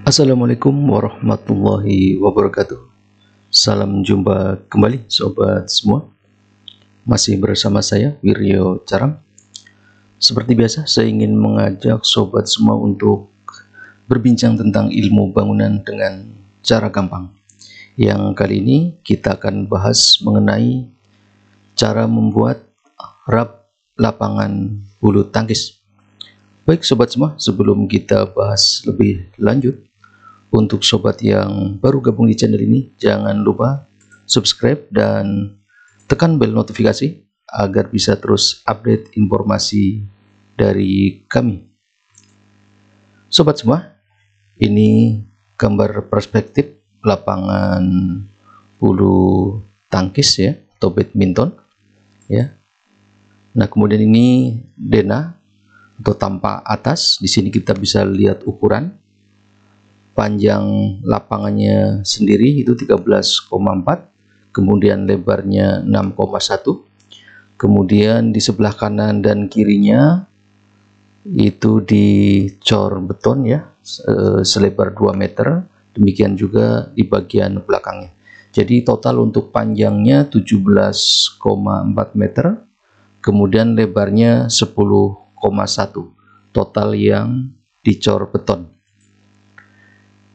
Assalamualaikum warahmatullahi wabarakatuh. Salam jumpa kembali sobat semua. Masih bersama saya Wiryo Caram. Seperti biasa, saya ingin mengajak sobat semua untuk berbincang tentang ilmu bangunan dengan cara gampang. Yang kali ini kita akan bahas mengenai cara membuat rap lapangan bulu tangkis. Baik sobat semua, sebelum kita bahas lebih lanjut, untuk sobat yang baru gabung di channel ini, jangan lupa subscribe dan tekan bel notifikasi agar bisa terus update informasi dari kami. Sobat semua, ini gambar perspektif lapangan bulu tangkis ya, atau badminton ya. Nah, kemudian ini denah atau tampak atas. Di sini kita bisa lihat ukuran. Panjang lapangannya sendiri itu 13,4, kemudian lebarnya 6,1, kemudian di sebelah kanan dan kirinya itu dicor beton ya, selebar 2 meter, demikian juga di bagian belakangnya. Jadi total untuk panjangnya 17,4 meter, kemudian lebarnya 10,1, total yang dicor beton.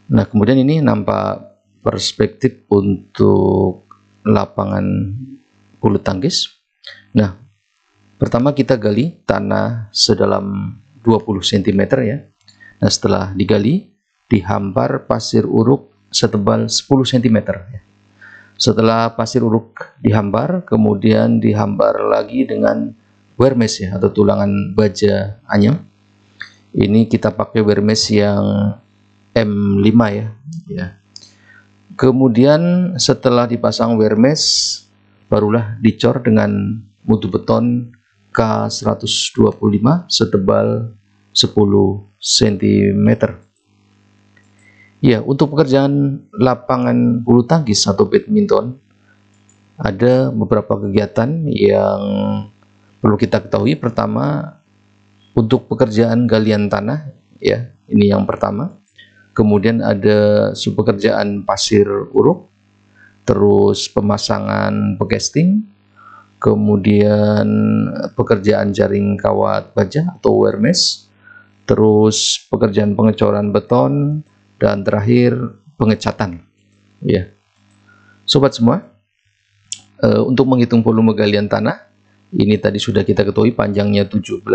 Nah, kemudian ini nampak perspektif untuk lapangan bulu tangkis. Nah, pertama kita gali tanah sedalam 20 cm ya. Nah, setelah digali, dihampar pasir uruk setebal 10 cm ya. Setelah pasir uruk dihampar, kemudian dihambar lagi dengan wermes ya, atau tulangan baja anyam. Ini kita pakai wermes yang M5 ya. Kemudian setelah dipasang wermes, barulah dicor dengan mutu beton K125 setebal 10 cm. Ya, untuk pekerjaan lapangan bulu tangkis atau badminton ada beberapa kegiatan yang perlu kita ketahui. Pertama, untuk pekerjaan galian tanah ya, ini yang pertama. Kemudian ada pekerjaan pasir uruk, terus pemasangan pecasting, kemudian pekerjaan jaring kawat baja atau wermes, terus pekerjaan pengecoran beton, dan terakhir pengecatan ya. Sobat semua, untuk menghitung volume galian tanah, ini tadi sudah kita ketahui panjangnya 17,4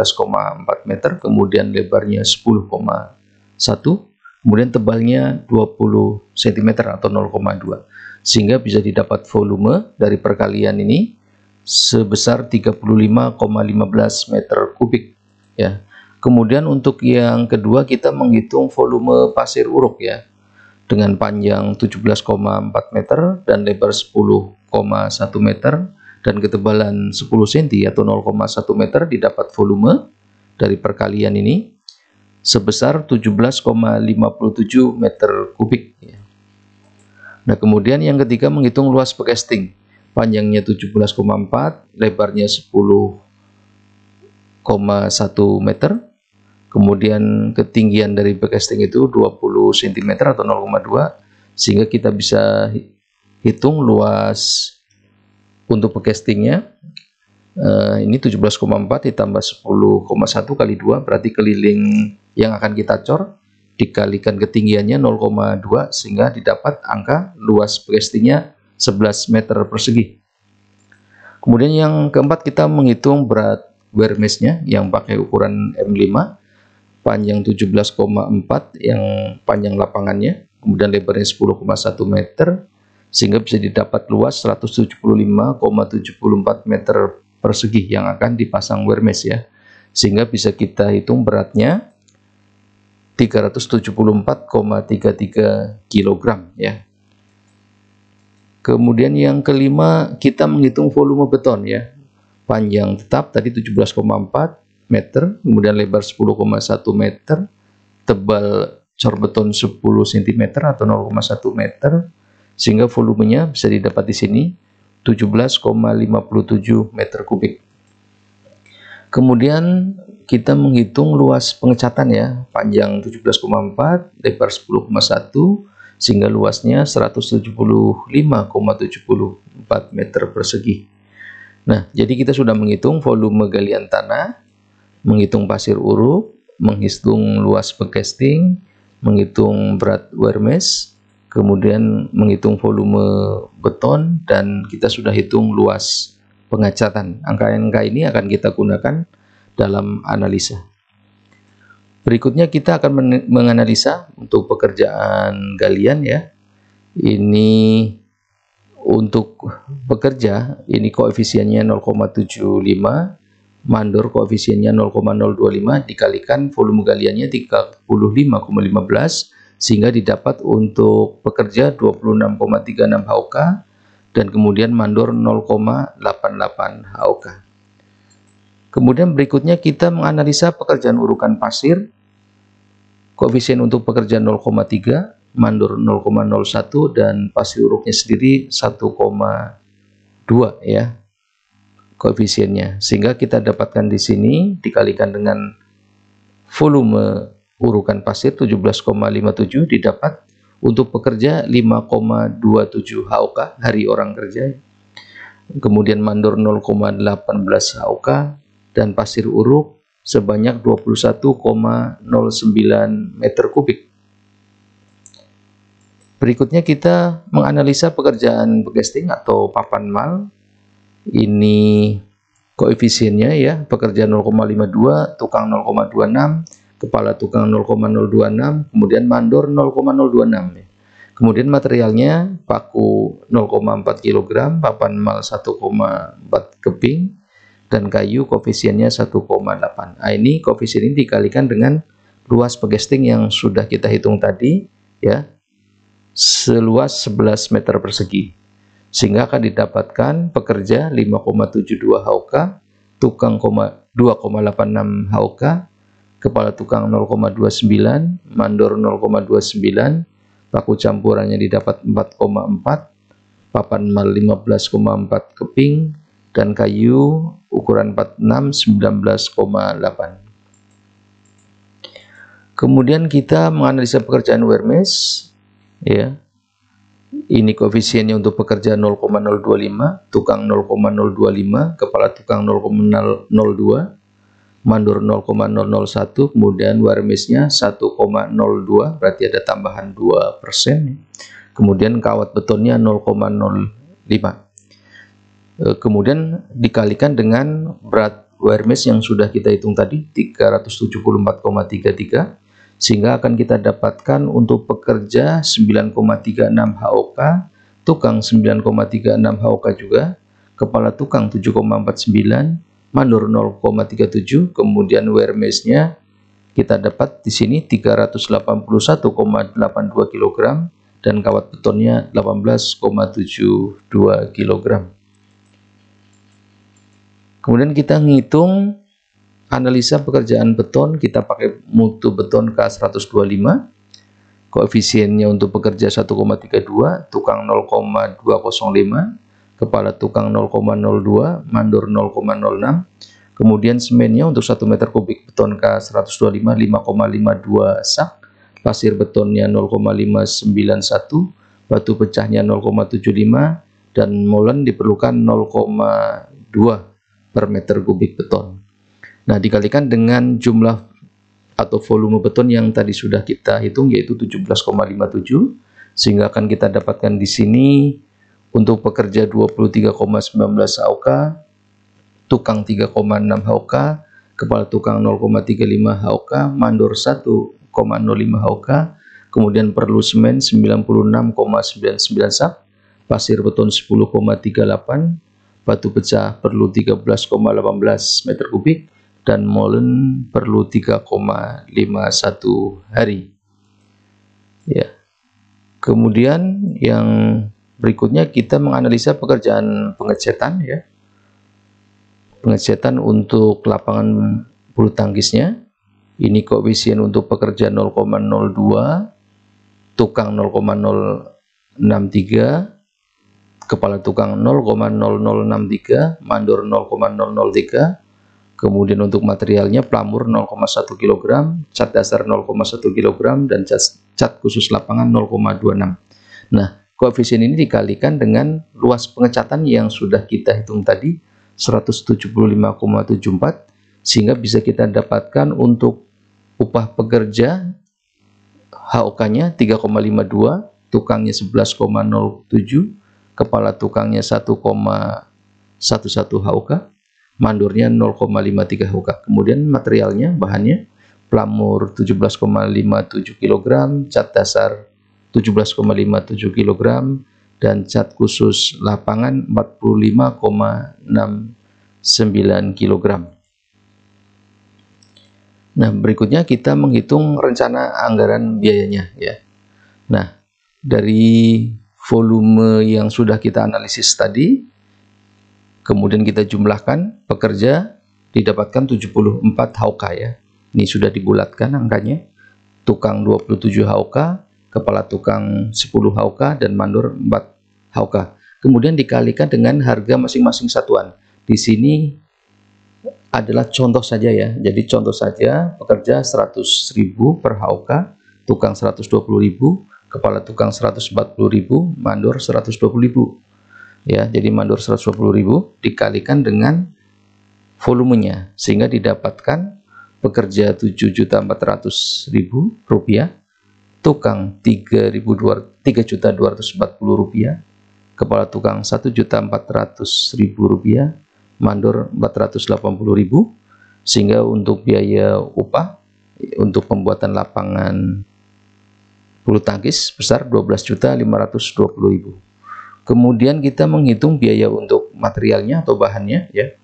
meter, kemudian lebarnya 10,1, kemudian tebalnya 20 cm atau 0,2, sehingga bisa didapat volume dari perkalian ini sebesar 35,15 meter kubik ya. Kemudian untuk yang kedua kita menghitung volume pasir uruk ya, dengan panjang 17,4 meter dan lebar 10,1 meter dan ketebalan 10 cm atau 0,1 meter, didapat volume dari perkalian ini sebesar 17,57 meter kubik ya. Nah, kemudian yang ketiga menghitung luas pecasting, panjangnya 17,4, lebarnya 10,1 meter, kemudian ketinggian dari pecasting itu 20 cm atau 0,2, sehingga kita bisa hitung luas untuk pecastingnya. Ini 17,4 ditambah 10,1 kali 2 berarti keliling yang akan kita cor dikalikan ketinggiannya 0,2, sehingga didapat angka luas pecastingnya 11 meter persegi. Kemudian yang keempat kita menghitung berat wermesnya yang pakai ukuran M5, panjang 17,4 yang panjang lapangannya, kemudian lebarnya 10,1 meter, sehingga bisa didapat luas 175,74 meter persegi yang akan dipasang wermes ya, sehingga bisa kita hitung beratnya 374,33 kg ya. Kemudian yang kelima kita menghitung volume beton ya, panjang tetap tadi 17,4 meter, kemudian lebar 10,1 meter, tebal cor beton 10 cm atau 0,1 meter, sehingga volumenya bisa didapat di sini 17,57 meter kubik. Kemudian kita menghitung luas pengecatan ya, panjang 17,4, lebar 10,1, sehingga luasnya 175,74 meter persegi. Nah, jadi kita sudah menghitung volume galian tanah, menghitung pasir uruk, menghitung luas pecasting, menghitung berat wire mesh, kemudian menghitung volume beton, dan kita sudah hitung luas pengecatan. Angka-angka ini akan kita gunakan dalam analisa. Berikutnya kita akan menganalisa untuk pekerjaan galian ya. Ini untuk pekerja, ini koefisiennya 0,75, mandor koefisiennya 0,025, dikalikan volume galiannya 35,15, sehingga didapat untuk pekerja 26,36 HOK, dan kemudian mandor 0,88 HOK. Kemudian berikutnya kita menganalisa pekerjaan urukan pasir. Koefisien untuk pekerjaan 0,3, mandor 0,01, dan pasir uruknya sendiri 1,2 ya koefisiennya. Sehingga kita dapatkan di sini dikalikan dengan volume urukan pasir 17,57, didapat untuk pekerja 5,27 HOK hari orang kerja. Kemudian mandor 0,18 HOK dan pasir uruk sebanyak 21,09 meter kubik. Berikutnya kita menganalisa pekerjaan pecasting atau papan mal. Ini koefisiennya ya, pekerja 0,52, tukang 0,26, kepala tukang 0,026, kemudian mandor 0,026 ya. Kemudian materialnya paku 0,4 kg, papan mal 1,4 keping, dan kayu koefisiennya 1,8. Nah, ini koefisien ini dikalikan dengan luas pecasting yang sudah kita hitung tadi ya, seluas 11 meter persegi. Sehingga akan didapatkan pekerja 5,72 HOK, tukang 2,86 HOK, kepala tukang 0,29, mandor 0,29, paku campurannya didapat 4,4, papan mal 15,4 keping, dan kayu ukuran 46 19,8. Kemudian kita menganalisa pekerjaan wire mesh ya. Ini koefisiennya untuk pekerja 0,025, tukang 0,025, kepala tukang 0,02, mandor 0,001, kemudian wire meshnya 1,02, berarti ada tambahan 2%. Kemudian kawat betonnya 0,05. Kemudian dikalikan dengan berat wire mesh yang sudah kita hitung tadi 374,33, sehingga akan kita dapatkan untuk pekerja 9,36 HOK, tukang 9,36 HOK juga, kepala tukang 7,49, mandor 0,37, kemudian wire meshnya kita dapat di sini 381,82 kg, dan kawat betonnya 18,72 kg. Kemudian kita ngitung analisa pekerjaan beton, kita pakai mutu beton K125, koefisiennya untuk pekerja 1,32, tukang 0,205, kepala tukang 0,02, mandor 0,06, kemudian semennya untuk 1 meter kubik beton K125 5,52 sak, pasir betonnya 0,591, batu pecahnya 0,75, dan molen diperlukan 0,2 per meter kubik beton. Nah, dikalikan dengan jumlah atau volume beton yang tadi sudah kita hitung, yaitu 17,57, sehingga akan kita dapatkan di sini untuk pekerja 23,19 HOK, tukang 3,6 HOK, kepala tukang 0,35 HOK, mandor 1,05 HOK, kemudian perlu semen 96,99 sak, pasir beton 10,38, batu pecah perlu 13,18 meter kubik, dan molen perlu 3,51 hari ya. Kemudian yang berikutnya kita menganalisa pekerjaan pengecetan ya. Pengecetan untuk lapangan bulu tangkisnya, ini koefisien untuk pekerja 0,02, tukang 0,063, kepala tukang 0,0063, mandor 0,003, Kemudian untuk materialnya pelamur 0,1 kg, cat dasar 0,1 kg, dan cat khusus lapangan 0,26. Nah, koefisien ini dikalikan dengan luas pengecatan yang sudah kita hitung tadi 175,74, sehingga bisa kita dapatkan untuk upah pekerja HOK-nya 3,52, tukangnya 11,07, kepala tukangnya 1,11 HOK, mandornya 0,53 HOK. Kemudian materialnya, bahannya pelamur 17,57 kg, cat dasar 17,57 kg, dan cat khusus lapangan 45,69 kg. Nah, berikutnya kita menghitung rencana anggaran biayanya ya. Nah, dari volume yang sudah kita analisis tadi, kemudian kita jumlahkan pekerja, didapatkan 74 HOK ya. Ini sudah dibulatkan angkanya. Tukang 27 HOK, kepala tukang 10 HOK, dan mandor 4 HOK. Kemudian dikalikan dengan harga masing-masing satuan. Di sini adalah contoh saja ya. Jadi contoh saja, pekerja 100.000 per HOK, tukang 120.000, kepala tukang 140.000, mandor 120.000. Ya, jadi mandor 120.000 dikalikan dengan volumenya, sehingga didapatkan pekerja 7.400.000 rupiah, tukang 3.240.000 rupiah, kepala tukang 1.400.000 rupiah, mandor 480.000, sehingga untuk biaya upah untuk pembuatan lapangan bulu tangkis besar 12.520.000. Kemudian kita menghitung biaya untuk materialnya atau bahannya ya.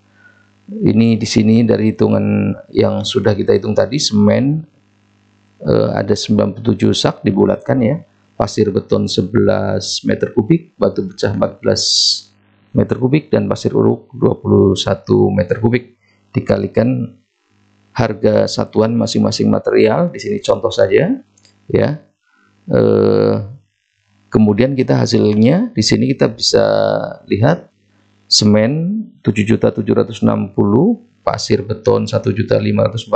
Ini di sini dari hitungan yang sudah kita hitung tadi, semen ada 97 sak dibulatkan ya, pasir beton 11 meter kubik, batu pecah 14 meter kubik, dan pasir uruk 21 meter kubik. Dikalikan harga satuan masing-masing material, di sini contoh saja ya. Kemudian kita hasilnya di sini kita bisa lihat semen 7.760, pasir beton 1.540,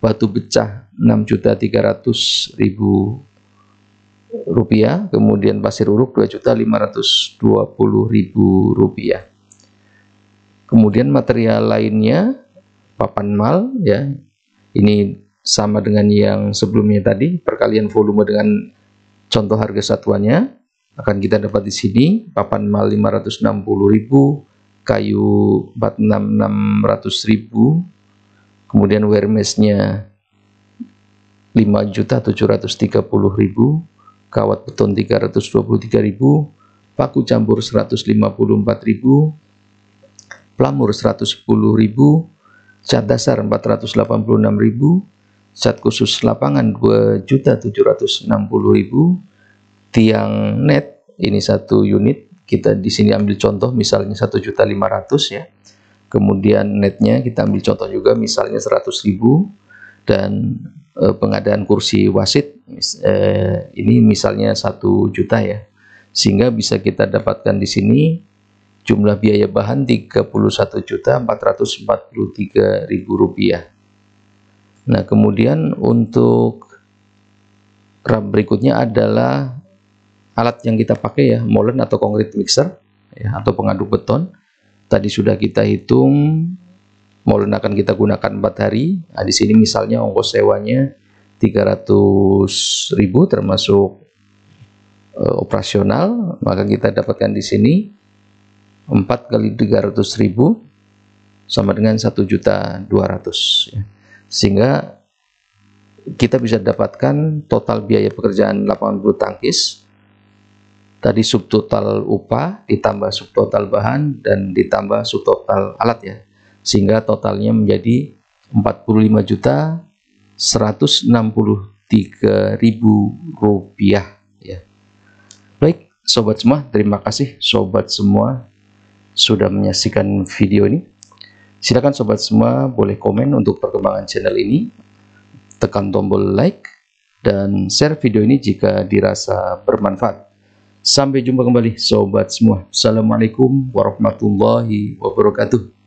batu pecah 6.300.000 rupiah, kemudian pasir uruk 2.520.000 rupiah. Kemudian material lainnya papan mal ya, ini sama dengan yang sebelumnya tadi, perkalian volume dengan contoh harga satuannya akan kita dapat di sini. Papan mal 560.000, kayu 46.600.000, kemudian wear mesh-nya 5.730.000, kawat beton 323.000, paku campur 154.000, pelamur 110.000, cat dasar 486.000, cat khusus lapangan 2.760.000, tiang net ini 1 unit, kita di sini ambil contoh misalnya 1.500.000 ya. Kemudian netnya kita ambil contoh juga misalnya 100.000, dan pengadaan kursi wasit ini misalnya 1 juta ya, sehingga bisa kita dapatkan di sini jumlah biaya bahan 31.443.000 rupiah. Nah, kemudian untuk berikutnya adalah alat yang kita pakai ya, molen atau concrete mixer ya, atau pengaduk beton. Tadi sudah kita hitung, molen akan kita gunakan 4 hari. Nah, di sini misalnya ongkos sewanya 300.000 termasuk operasional, maka kita dapatkan di sini 4 kali 300.000 sama dengan 1.200.000 ya. Sehingga kita bisa dapatkan total biaya pekerjaan lapangan bulu tangkis tadi subtotal upah ditambah subtotal bahan dan ditambah subtotal alat ya, sehingga totalnya menjadi 45.163.000 rupiah ya. Baik sobat semua, terima kasih sobat semua sudah menyaksikan video ini. Silakan sobat semua boleh komen untuk perkembangan channel ini, tekan tombol like dan share video ini jika dirasa bermanfaat. Sampai jumpa kembali sobat semua. Assalamualaikum warahmatullahi wabarakatuh.